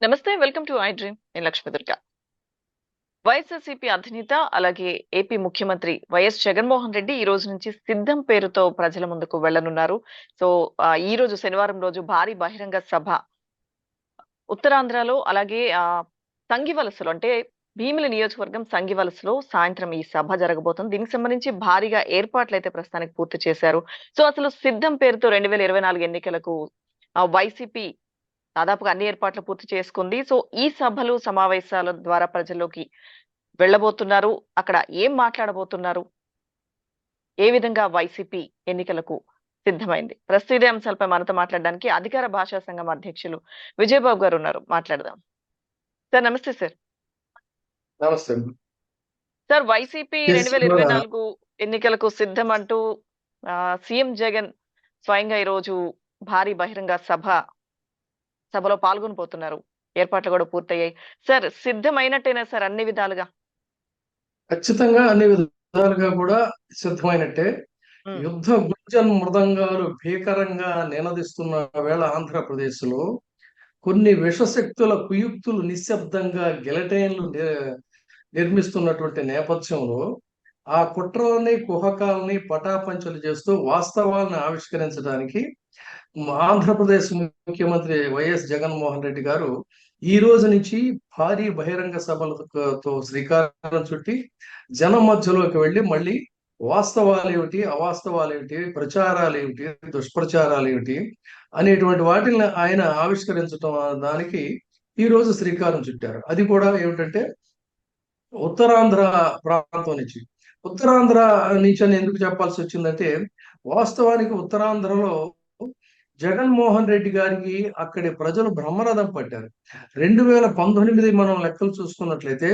నమస్తే. Welcome to I dream. నేను లక్ష్మి దుర్గా. వైఎస్ఆర్‌సీపీ అధినేత అలాగే ఏపీ ముఖ్యమంత్రి వైఎస్ జగన్మోహన్ రెడ్డి ఈ రోజు నుంచి సిద్ధం పేరుతో ప్రజల ముందుకు వెళ్లనున్నారు. సో, ఈ రోజు శనివారం రోజు భారీ బహిరంగ సభ ఉత్తరాంధ్రలో అలాగే సంగివలసలో అంటే భీమిలి నియోజకవర్గం సంగివలసలో సాయంత్రం ఈ సభ జరగబోతుంది. దీనికి సంబంధించి భారీగా ఏర్పాట్లయితే ప్రస్తుతానికి పూర్తి చేశారు. సో, అసలు సిద్ధం పేరుతో 2024 ఎన్నికలకు వైసీపీ దాదాపుగా అన్ని ఏర్పాట్లు పూర్తి చేసుకుంది. సో, ఈ సభలు, సమావేశాల ద్వారా ప్రజల్లోకి వెళ్ళబోతున్నారు. అక్కడ ఏం మాట్లాడబోతున్నారు? ఏ విధంగా వైసీపీ ఎన్నికలకు సిద్ధమైంది? ప్రస్తుతం ఇదే అంశాలపై మనతో మాట్లాడడానికి అధికార భాషా సంఘం అధ్యక్షులు విజయబాబు గారు ఉన్నారు. మాట్లాడదాం. సార్ నమస్తే సార్. నమస్తే. సార్ వైసీపీ 2024 ఎన్నికలకు సిద్ధం అంటూ సీఎం జగన్ స్వయంగా ఈరోజు భారీ బహిరంగ సభలో పాల్గొనబోతున్నారు. ఏర్పాట్లు కూడా పూర్తయ్యాయి. సార్ సిద్ధమైనట్టేనా సార్ అన్ని విధాలుగా? ఖచ్చితంగా అన్ని విధాలుగా కూడా సిద్ధమైనట్టే. యుద్ధ గుంజన్ మృదంగాలు భీకరంగా నినదిస్తున్న వేళ ఆంధ్రప్రదేశ్ లో కొన్ని విషశక్తుల కుయుక్తులు నిశ్శబ్దంగా గిలటైన్లు నిర్మిస్తున్నటువంటి నేపథ్యంలో ఆ కుట్రలని కుహకాలని పటాపంచలు చేస్తూ వాస్తవాలను ఆవిష్కరించడానికి ఆంధ్రప్రదేశ్ ముఖ్యమంత్రి వైఎస్ జగన్మోహన్ రెడ్డి గారు ఈ రోజు నుంచి భారీ బహిరంగ సభలతో శ్రీకారం చుట్టి జనం మధ్యలోకి వెళ్ళి మళ్ళీ వాస్తవాలు ఏమిటి, అవాస్తవాలు ఏమిటి, ప్రచారాలు ఏమిటి, దుష్ప్రచారాలు ఏమిటి అనేటువంటి వాటిని ఆయన ఆవిష్కరించడం దానికి ఈ రోజు శ్రీకారం చుట్టారు. అది కూడా ఏమిటంటే ఉత్తరాంధ్ర ప్రాంతం నుంచి. ఉత్తరాంధ్ర నుంచి అని ఎందుకు చెప్పాల్సి వచ్చిందంటే వాస్తవానికి ఉత్తరాంధ్రలో జగన్మోహన్ రెడ్డి గారికి అక్కడి ప్రజలు బ్రహ్మరథం పట్టారు. 2019 మనం లెక్కలు చూసుకున్నట్లయితే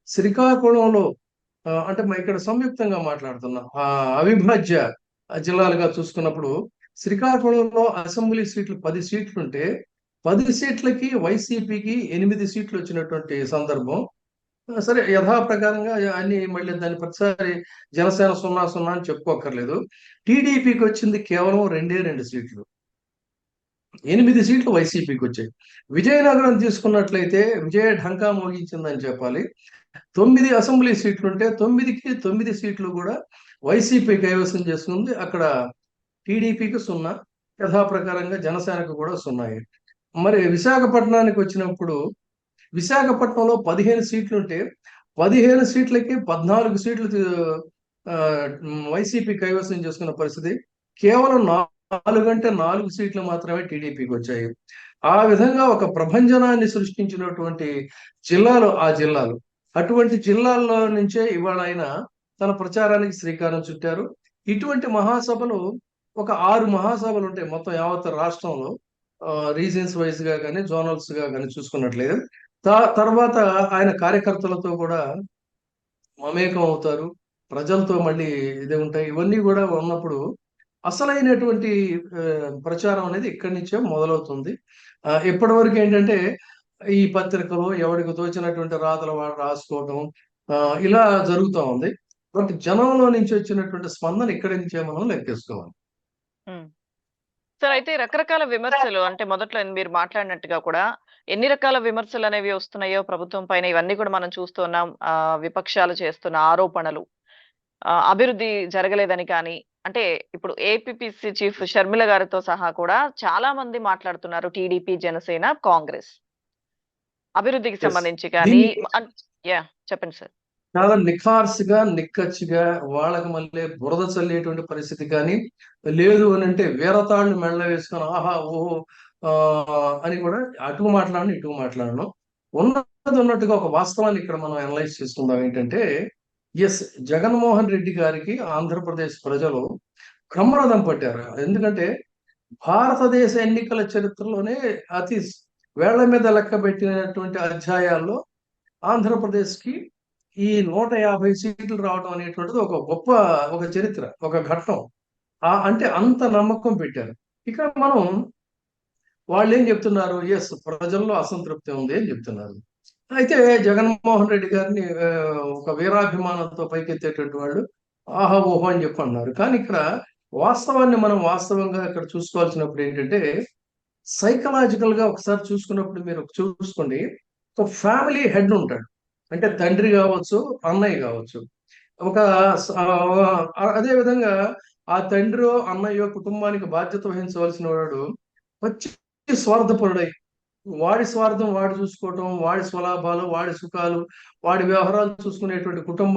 శ్రీకాకుళంలో అంటే ఇక్కడ సంయుక్తంగా మాట్లాడుతున్నాం, అవిభాజ్య జిల్లాలుగా చూసుకున్నప్పుడు శ్రీకాకుళంలో అసెంబ్లీ సీట్లు 10 సీట్లు ఉంటే 10 సీట్లకి వైసీపీకి 8 సీట్లు వచ్చినటువంటి సందర్భం. సరే, యథాప్రకారంగా అన్ని మళ్ళీ దాన్ని ప్రతిసారి జనసేన 0-0 అని చెప్పుకోకర్లేదు. టీడీపీకి వచ్చింది కేవలం 2 సీట్లు. 8 సీట్లు వైసీపీకి వచ్చాయి. విజయనగరం తీసుకున్నట్లయితే విజయ ఢంకా మోగించిందని చెప్పాలి. 9 అసెంబ్లీ సీట్లుంటే 9కి 9 సీట్లు కూడా వైసీపీ కైవసం చేసుకుంది. అక్కడ టీడీపీకి 0, యథాప్రకారంగా జనసేనకు కూడా 0. మరి విశాఖపట్నానికి వచ్చినప్పుడు విశాఖపట్నంలో 15 సీట్లుంటే 15 సీట్లకి 14 సీట్లు వైసీపీ కైవసం చేసుకున్న పరిస్థితి. కేవలం 4 సీట్లు మాత్రమే టీడీపీకి వచ్చాయి. ఆ విధంగా ఒక ప్రభంజనాన్ని సృష్టించినటువంటి జిల్లాలు ఆ జిల్లాలు. అటువంటి జిల్లాల్లో నుంచే ఇవాళ ఆయన తన ప్రచారానికి శ్రీకారం చుట్టారు. ఇటువంటి మహాసభలు ఒక 6 మహాసభలు ఉంటాయి మొత్తం యావత్ రాష్ట్రంలో, రీజన్స్ వైజ్ గా కానీ జోనల్స్ గా కానీ చూసుకున్నట్లయితే. తర్వాత ఆయన కార్యకర్తలతో కూడా మమేకం అవుతారు, ప్రజలతో మళ్ళీ ఇది ఉంటాయి. ఇవన్నీ కూడా ఉన్నప్పుడు అసలైనటువంటి ప్రచారం అనేది ఇక్కడి నుంచే మొదలవుతుంది. ఇప్పటి వరకు ఏంటంటే ఈ పత్రికలో ఎవరికి తోచినటువంటి రాతలు వాడు రాసుకోవటం ఇలా జరుగుతూ ఉంది. బట్ జనంలో నుంచి వచ్చినటువంటి స్పందన ఇక్కడి నుంచే మనం లెక్కేసుకోవాలి. సార్ అయితే రకరకాల విమర్శలు అంటే మొదట్లో మీరు మాట్లాడినట్టుగా కూడా ఎన్ని రకాల విమర్శలు అనేవి వస్తున్నాయో ప్రభుత్వం పైన ఇవన్నీ కూడా మనం చూస్తున్నాం. విపక్షాలు చేస్తున్న ఆరోపణలు, అభివృద్ధి జరగలేదని కానీ అంటే ఇప్పుడు ఏపీపీసీ చీఫ్ షర్మిల గారితో సహా కూడా చాలా మంది మాట్లాడుతున్నారు. టీడీపీ, జనసేన, కాంగ్రెస్ అభివృద్ధికి సంబంధించి కానీ చెప్పండి సార్. చాలా నిఖార్సుగా నిక్కచ్చిగా వాళ్ళకి మళ్ళీ బురద చల్లేటువంటి పరిస్థితి కానీ లేదు అని అంటే వీరతాళ్ళు మెళ్ళ వేసుకొని ఆహా ఓహో అని కూడా అటు మాట్లాడను ఇటు మాట్లాడను. ఉన్నట్టుగా ఒక వాస్తవాన్ని ఇక్కడ మనం అనలైజ్ చేసుకుందాం. ఏంటంటే ఎస్, జగన్మోహన్ రెడ్డి గారికి ఆంధ్రప్రదేశ్ ప్రజలు బ్రహ్మరథం పట్టారు. ఎందుకంటే భారతదేశ ఎన్నికల చరిత్రలోనే అతి వేళ్ల మీద లెక్క పెట్టినటువంటి అధ్యాయాల్లో ఆంధ్రప్రదేశ్కి ఈ 150 సీట్లు రావడం అనేటువంటిది ఒక గొప్ప ఒక చరిత్ర, ఒక ఘట్టం. అంటే అంత నమ్మకం పెట్టారు. ఇక మనం వాళ్ళు ఏం చెప్తున్నారు, ఎస్ ప్రజల్లో అసంతృప్తి ఉంది అని చెప్తున్నారు. అయితే జగన్మోహన్ రెడ్డి గారిని ఒక వీరాభిమానంతో పైకెత్తేటువంటి వాళ్ళు ఆహా ఓహో అని చెప్పి అన్నారు. కానీ ఇక్కడ వాస్తవాన్ని మనం వాస్తవంగా ఇక్కడ చూసుకోవాల్సినప్పుడు ఏంటంటే సైకలాజికల్ గా ఒకసారి చూసుకున్నప్పుడు మీరు చూసుకోండి, ఒక ఫ్యామిలీ హెడ్ ఉంటాడు. అంటే ఉమ్, తండ్రి కావచ్చు, అన్నయ్య కావచ్చు. ఒక అదే విధంగా ఆ తండ్రి అన్నయ్య కుటుంబానికి బాధ్యత వహించవలసిన వాడు వచ్చి స్వార్థపరుడై వాడి స్వార్థం వాడు చూసుకోవటం, వాడి స్వలాభాలు, వాడి సుఖాలు, వాడి వ్యవహారాలు చూసుకునేటువంటి కుటుంబ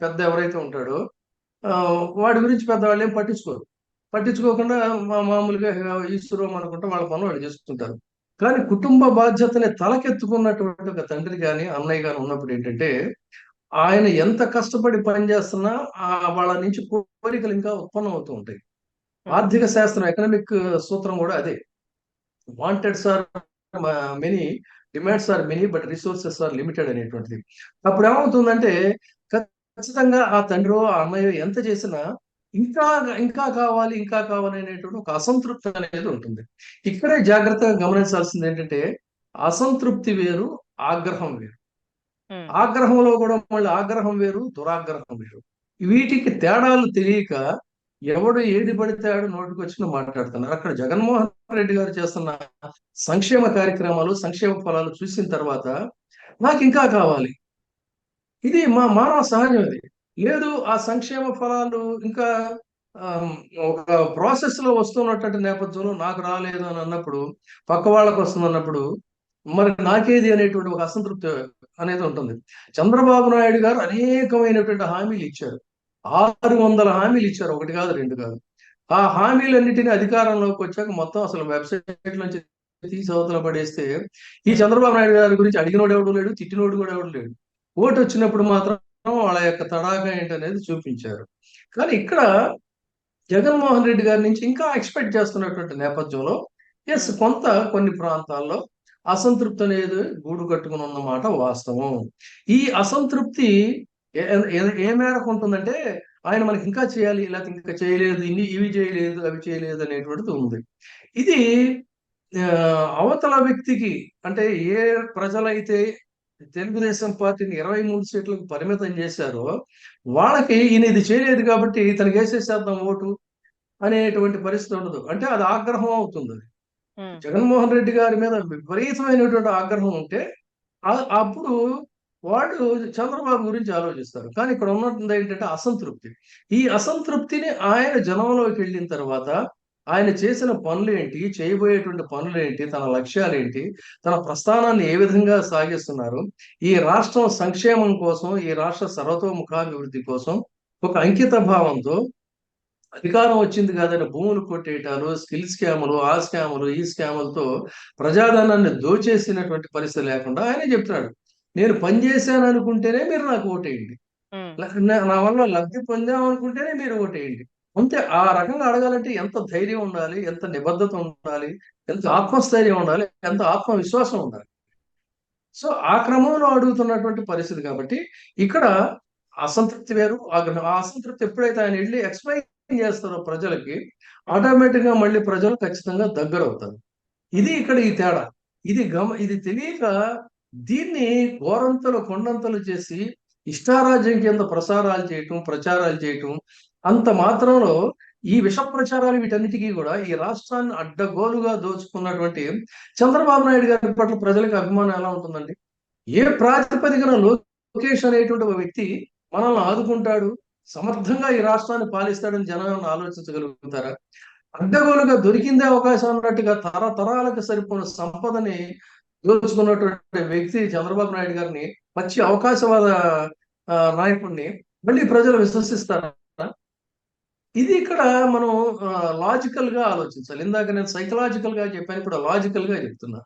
పెద్ద ఎవరైతే ఉంటాడో ఆ, వాడి గురించి పెద్దవాళ్ళు ఏం పట్టించుకోరు. పట్టించుకోకుండా మామూలుగా ఈశ్వరం అనుకుంటే వాళ్ళ పనులు వాళ్ళు చేసుకుంటారు. కానీ కుటుంబ బాధ్యతని తలకెత్తుకున్నటువంటి ఒక తండ్రి కానీ అన్నయ్య కానీ ఉన్నప్పుడు ఏంటంటే ఆయన ఎంత కష్టపడి పని చేస్తున్నా వాళ్ళ నుంచి కోరికలు ఇంకా ఉత్పన్నం అవుతూ ఉంటాయి. ఉమ్, ఆర్థిక శాస్త్రం ఎకనామిక్ సూత్రం కూడా అదే. Wants are many, demands are many, but resources are limited అనేటువంటిది. అప్పుడు ఏమవుతుందంటే ఖచ్చితంగా ఆ తండ్రి ఆ అన్నయ్య ఎంత చేసినా ఇంకా ఇంకా కావాలి ఇంకా కావాలి అనేటువంటి ఒక అసంతృప్తి అనేది ఉంటుంది. ఇక్కడే జాగ్రత్తగా గమనించాల్సింది ఏంటంటే అసంతృప్తి వేరు, ఆగ్రహం వేరు. ఉమ్, ఆగ్రహంలో కూడా మళ్ళీ ఆగ్రహం వేరు, దురాగ్రహం వేరు. వీటికి తేడాలు తెలియక ఎవడు ఏది పడితే ఆడు నోటికొచ్చిన మాట్లాడుతున్నారు. అక్కడ జగన్మోహన్ రెడ్డి గారు చేస్తున్న సంక్షేమ కార్యక్రమాలు, సంక్షేమ ఫలాలు చూసిన తర్వాత నాకు ఇంకా కావాలి. ఇది మానవ సహజం ఇది. లేదు ఆ సంక్షేమ ఫలాలు ఇంకా ఆమ్, ఒక ప్రాసెస్ లో వస్తున్నటువంటి నేపథ్యంలో నాకు రాలేదు అని అన్నప్పుడు, పక్క వాళ్ళకు వస్తుంది అన్నప్పుడు మరి నాకేది అనేటువంటి ఒక అసంతృప్తి అనేది ఉంటుంది. చంద్రబాబు నాయుడు గారు అనేకమైనటువంటి హామీలు ఇచ్చారు. 600 హామీలు ఇచ్చారు, ఒకటి కాదు రెండు కాదు. ఆ హామీలన్నిటిని అధికారంలోకి వచ్చాక మొత్తం అసలు వెబ్సైట్ నుంచి తీసి అవతల పడేస్తే ఈ ఉమ్, చంద్రబాబు నాయుడు గారి గురించి అడిగినోడు ఎవడు లేడు, తిట్టినోడు కూడా ఎవడు లేడు. ఓటు వచ్చినప్పుడు మాత్రం వాళ్ళ యొక్క తడాకా ఏంటనేది చూపించారు. కానీ ఇక్కడ జగన్మోహన్ రెడ్డి గారి నుంచి ఇంకా ఎక్స్పెక్ట్ చేస్తున్నటువంటి నేపథ్యంలో ఎస్ ఉమ్, కొంత కొన్ని ప్రాంతాల్లో అసంతృప్తి అనేది గూడు కట్టుకుని ఉన్నమాట వాస్తవం. ఈ అసంతృప్తి ఏ మేరకు ఉంటుందంటే ఆయన మనకి ఇంకా చేయాలి, లేకపోతే ఇంకా చేయలేదు, ఇవి చేయలేదు, అవి చేయలేదు అనేటువంటిది ఉంది. ఇది ఆ, అవతల వ్యక్తికి అంటే ఏ ప్రజలైతే తెలుగుదేశం పార్టీని 23 సీట్లకు పరిమితం చేశారో వాళ్ళకి ఈయన ఇది చేయలేదు కాబట్టి ఇతనికి వేసేసేద్దాం ఓటు అనేటువంటి పరిస్థితి ఉండదు. అంటే అది ఆగ్రహం అవుతుంది. అది ఉమ్, జగన్మోహన్ రెడ్డి గారి మీద విపరీతమైనటువంటి ఆగ్రహం ఉంటే అప్పుడు వాళ్ళు చంద్రబాబు గురించి ఆలోచిస్తారు. కానీ ఇక్కడ ఉన్నది ఏంటంటే అసంతృప్తి. ఈ అసంతృప్తిని ఆయన జనంలోకి వెళ్ళిన తర్వాత ఆయన చేసిన పనులేంటి, చేయబోయేటువంటి పనులేంటి, తన లక్ష్యాలేంటి, తన ప్రస్థానాన్ని ఏ విధంగా సాగిస్తున్నారు, ఈ రాష్ట్రం సంక్షేమం కోసం, ఈ రాష్ట్ర సర్వతోముఖాభివృద్ధి కోసం ఒక అంకిత భావంతో అధికారం వచ్చింది కాదని భూములు కొట్టేయటాలు, స్కిల్ స్కాములు, ఆ స్కాములు, ఈ స్కాములతో ప్రజాధనాన్ని దోచేసినటువంటి పరిస్థితి లేకుండా ఆయనే చెప్తున్నాడు. నేను పని చేశాను అనుకుంటేనే మీరు నాకు ఓటేయండి. ఉమ్, నా వల్ల లబ్ధి పొందాం అనుకుంటేనే మీరు ఓటేయండి. అంతే. ఆ రకంగా అడగాలంటే ఎంత ధైర్యం ఉండాలి, ఎంత నిబద్ధత ఉండాలి, ఎంత ఆత్మస్థైర్యం ఉండాలి, ఎంత ఆత్మవిశ్వాసం ఉండాలి. సో ఆ క్రమంలో అడుగుతున్నటువంటి పరిస్థితి కాబట్టి ఇక్కడ అసంతృప్తి వేరు, ఆగ్రహం. ఆ అసంతృప్తి ఎప్పుడైతే ఆయన వెళ్ళి ఎక్స్ప్లెయిన్ చేస్తారో ప్రజలకి ఉమ్, ఆటోమేటిక్ గా మళ్ళీ ప్రజలు ఖచ్చితంగా దగ్గర అవుతారు. ఇది ఉమ్, ఇక్కడ ఈ తేడా. ఇది తెలియక దీన్ని గోరంతలు కొండంతలు చేసి ఇష్టారాజ్యం కింద ప్రసారాలు చేయటం, ప్రచారాలు చేయటం, అంత మాత్రంలో ఈ విష ప్రచారాలు వీటన్నిటికీ కూడా ఈ రాష్ట్రాన్ని అడ్డగోలుగా దోచుకున్నటువంటి చంద్రబాబు నాయుడు గారి పట్ల ప్రజలకు అభిమానం ఎలా ఉంటుందండి? ఏ ప్రాతిపదికన లోకేష్ అనేటువంటి ఒక వ్యక్తి మనల్ని ఆదుకుంటాడు, సమర్థంగా ఈ రాష్ట్రాన్ని పాలిస్తాడని జనాలను ఆలోచించగలుగుతారా? అడ్డగోలుగా దొరికిందే అవకాశం అన్నట్టుగా తరతరాలకు సరిపోయిన సంపదని దోచుకున్నటువంటి వ్యక్తి చంద్రబాబు నాయుడు గారిని, మంచి అవకాశవాద నాయకుడిని మళ్ళీ ప్రజలు విశ్వసిస్తారా? ఇది ఇక్కడ మనం లాజికల్ గా ఆలోచించాలి. ఇందాక నేను సైకలాజికల్ గా చెప్పాను, ఇప్పుడు లాజికల్ గా చెప్తున్నా.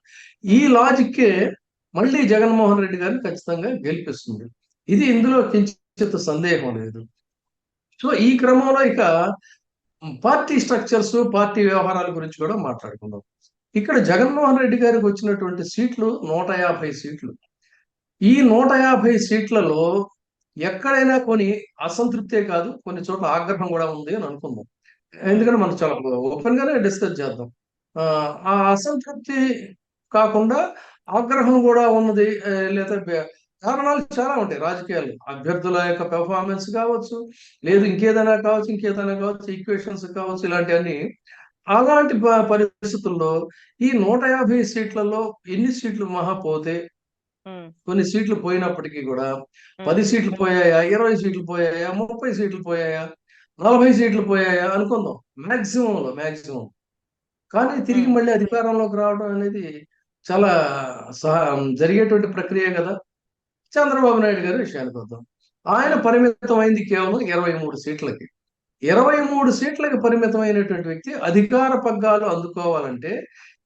ఈ ఉమ్, లాజిక్కే మళ్ళీ జగన్మోహన్ రెడ్డి గారిని ఖచ్చితంగా గెలిపిస్తుంది. ఇది ఇందులో కించిత్ సందేహం లేదు. సో ఈ క్రమంలో ఇక పార్టీ స్ట్రక్చర్స్, పార్టీ వ్యవహారాల గురించి కూడా మాట్లాడుకుందాం. ఇక్కడ జగన్మోహన్ రెడ్డి గారికి వచ్చినటువంటి సీట్లు 150 సీట్లు. ఈ 150 సీట్లలో ఎక్కడైనా కొన్ని అసంతృప్తే కాదు, కొన్ని చోట్ల ఆగ్రహం కూడా ఉంది అని అనుకుందాం. ఉమ్, ఎందుకంటే మనం చాలా ఓపెన్ గానే డిస్కస్ చేద్దాం. ఆ అసంతృప్తి కాకుండా ఆగ్రహం కూడా ఉన్నది. లేదా కారణాలు చాలా ఉంటాయి రాజకీయాల్లో. అభ్యర్థుల యొక్క పెర్ఫార్మెన్స్ కావచ్చు, లేదు ఇంకేదైనా కావచ్చు, ఈక్వేషన్స్ కావచ్చు, ఇలాంటివన్నీ అలాంటి పరిస్థితుల్లో ఈ 150 సీట్లలో ఎన్ని సీట్లు మహా పోతే, ఉమ్, కొన్ని సీట్లు పోయినప్పటికీ కూడా ఉమ్, 10 సీట్లు పోయాయా, 20 సీట్లు పోయాయా, 30 సీట్లు పోయాయా, 40 సీట్లు పోయాయా అనుకుందాం. మాక్సిమం. కానీ తిరిగి ఉమ్, మళ్ళీ అధికారంలోకి రావడం అనేది చాలా జరిగేటువంటి ప్రక్రియ కదా. చంద్రబాబు నాయుడు గారి విషయానికి వద్దాం. ఆయన ఉమ్, పరిమితం అయింది కేవలం 23 సీట్లకి. 23 సీట్లకు పరిమితమైనటువంటి వ్యక్తి అధికార పగ్గాలు అందుకోవాలంటే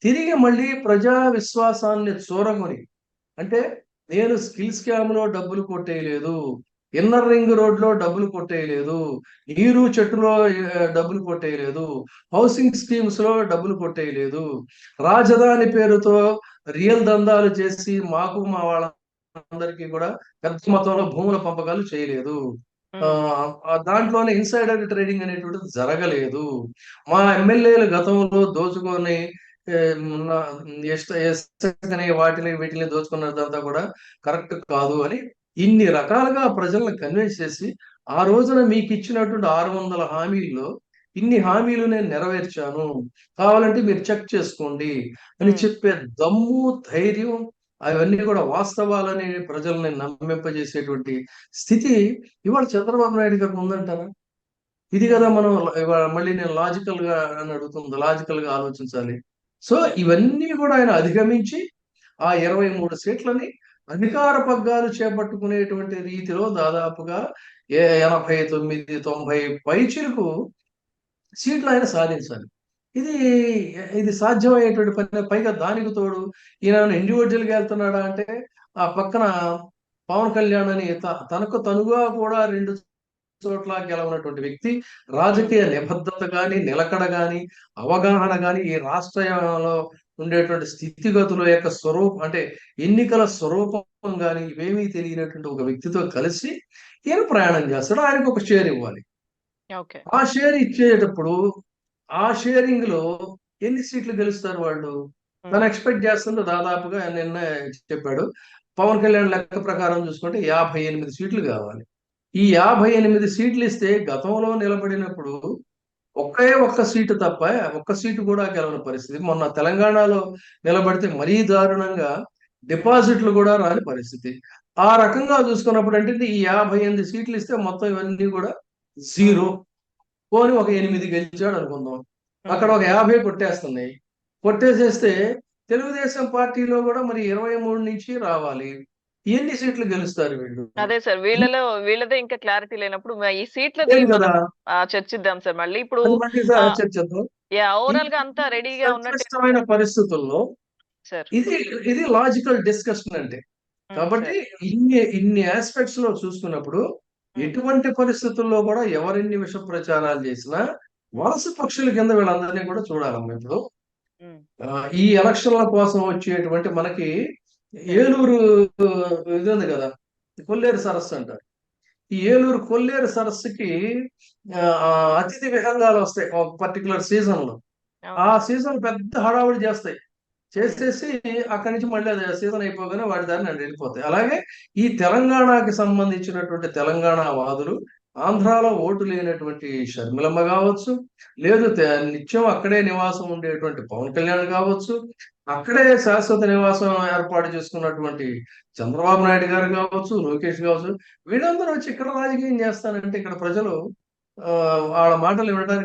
తిరిగి మళ్ళీ ప్రజా విశ్వాసాన్ని చూరగొని, అంటే నేను స్కిల్ స్కామ్ లో డబ్బులు కొట్టేయలేదు, ఇన్నర్ రింగ్ రోడ్ లో డబ్బులు కొట్టేయలేదు, నీరు చెట్టులో డబ్బులు కొట్టేయలేదు, హౌసింగ్ స్కీమ్స్ లో డబ్బులు కొట్టేయలేదు, రాజధాని పేరుతో రియల్ దందాలు చేసి మాకు మా వాళ్ళందరికీ కూడా పెద్ద మొత్తంలో భూముల పంపకాలు చేయలేదు, ఆ ఉమ్, దాంట్లోనే ఇన్సైడర్ ట్రేడింగ్ అనేటువంటిది జరగలేదు, మా ఎమ్మెల్యేలు గతంలో దోచుకొని ఏ, ఇష్టకని వాటిని వీటిని దోచుకున్నదంతా కూడా కరెక్ట్ కాదు అని ఇన్ని రకాలుగా ప్రజలను కన్విన్స్ చేసి ఆ రోజున మీకు ఇచ్చినటువంటి 600 హామీల్లో ఇన్ని హామీలు నేను నెరవేర్చాను, కావాలంటే మీరు చెక్ చేసుకోండి అని ఉమ్. చెప్పే దమ్ము, ధైర్యం, అవన్నీ కూడా వాస్తవాలని ప్రజల్ని నమ్మింపజేసేటువంటి స్థితి ఇవాళ చంద్రబాబు నాయుడు గారికి ఉందంటారా? ఇది కదా ఉమ్. మనం ఇవాళ మళ్ళీ నేను లాజికల్ గా అని అడుగుతుంది, లాజికల్ గా ఆలోచించాలి. సో ఇవన్నీ కూడా ఆయన అధిగమించి ఆ 23 సీట్లని అధికార పగ్గాలు చేపట్టుకునేటువంటి రీతిలో దాదాపుగా 89-90 పైచిలకు సీట్లు ఆయన సాధించాలి. ఇది ఇది సాధ్యమయ్యేటువంటి పని. పైగా దానికి తోడు ఈయన ఇండివిజువల్ గా వెళ్తున్నాడా అంటే ఆ పక్కన పవన్ కళ్యాణ్ అని తనకు తనుగా కూడా 2 చోట్ల గెలవనటువంటి వ్యక్తి, ఉమ్. రాజకీయ నిబద్ధత గాని, నిలకడ గాని, అవగాహన గాని, ఈ రాష్ట్రంలో ఉండేటువంటి స్థితిగతుల యొక్క స్వరూపం, అంటే ఎన్నికల స్వరూపం గాని ఇవేమీ తెలియనటువంటి ఒక వ్యక్తితో కలిసి ఈయన ప్రయాణం చేస్తాడు. ఆయనకు ఒక షేర్ ఇవ్వాలి. ఓకే. ఆ షేర్ ఇచ్చేటప్పుడు ఆ షేరింగ్ లో ఎన్ని సీట్లు గెలుస్తారు వాళ్ళు? తను ఉమ్, ఎక్స్పెక్ట్ చేస్తుంది దాదాపుగా నిన్న చెప్పాడు. పవన్ కళ్యాణ్ లెక్క ప్రకారం చూసుకుంటే 58 సీట్లు కావాలి. ఈ 58 సీట్లు ఇస్తే గతంలో నిలబడినప్పుడు ఒక్క సీటు తప్ప ఒక్క సీటు కూడా గెలవని పరిస్థితి. మొన్న తెలంగాణలో నిలబడితే మరీ దారుణంగా ఉమ్, డిపాజిట్లు కూడా రాని పరిస్థితి. ఆ రకంగా చూసుకున్నప్పుడు అంటే ఈ 58 సీట్లు ఇస్తే మొత్తం ఇవన్నీ కూడా ఉమ్, జీరో. పోనీ ఒక 8 గెలిచాడు అనుకుందాం. అక్కడ ఉమ్. ఒక 50 కొట్టేస్తున్నాయి. కొట్టేసేస్తే తెలుగుదేశం పార్టీలో కూడా మరి 23 నుంచి రావాలి. ఎన్ని సీట్లు గెలుస్తారు వీళ్ళు? అదే సార్, వీళ్ళదే ఇంకా క్లారిటీ లేనప్పుడు ఈ సీట్లది లేదు కదా. మనం చర్చిద్దాం సార్ మళ్ళీ ఇప్పుడు. అది మళ్ళీ ఆ చర్చిద్దాం. యా, ఈ ఓవరాల్ గా అంతా రెడీగా ఉన్నట్టే ఉంది సంక్లిష్టమైన సార్. పరిస్థితుల్లో సార్. ఇది ఇది లాజికల్ డిస్కషన్ అంటే. కాబట్టి సార్. ఇన్ని ఆస్పెక్ట్స్ లో చూసుకున్నప్పుడు ఉమ్, ఎటువంటి పరిస్థితుల్లో కూడా ఎవరెన్ని విష ప్రచారాలు చేసినా ఉమ్, వలస పక్షుల కింద వీళ్ళందరినీ కూడా చూడాలమ్మా ఇప్పుడు. ఉమ్. ఈ ఎలక్షన్ల కోసం వచ్చేటువంటి మనకి సార్. ఏలూరు ఇది ఉంది కదా, కొల్లేరు సరస్సు అంటారు. ఈ ఏలూరు కొల్లేరు సరస్సుకి ఆ, ఆ, అతిథి విహంగాలు వస్తాయి ఒక పర్టికులర్ సీజన్ లో. అవును ఆ సార్. సీజన్ పెద్ద హడావుడి చేస్తాయి. ఉమ్, చేసేసి అక్కడి నుంచి మళ్ళీ అది సీజన్ అయిపోగానే వాటి దారిని అటు వెళ్ళిపోతాయి. అలాగే ఈ తెలంగాణకి సంబంధించినటువంటి తెలంగాణ వాదులు, ఆంధ్రాలో ఓటు లేనటువంటి షర్మిలమ్మ కావచ్చు, లేదు నిత్యం అక్కడే నివాసం ఉండేటువంటి పవన్ కళ్యాణ్ కావచ్చు, అక్కడే శాశ్వత నివాసం ఏర్పాటు చేసుకున్నటువంటి చంద్రబాబు నాయుడు గారు కావచ్చు, లోకేష్ కావచ్చు, వీళ్ళందరూ వచ్చి ఇక్కడ రాజకీయం చేస్తానంటే ఇక్కడ ప్రజలు వాళ్ళ మాటలు వినడానికి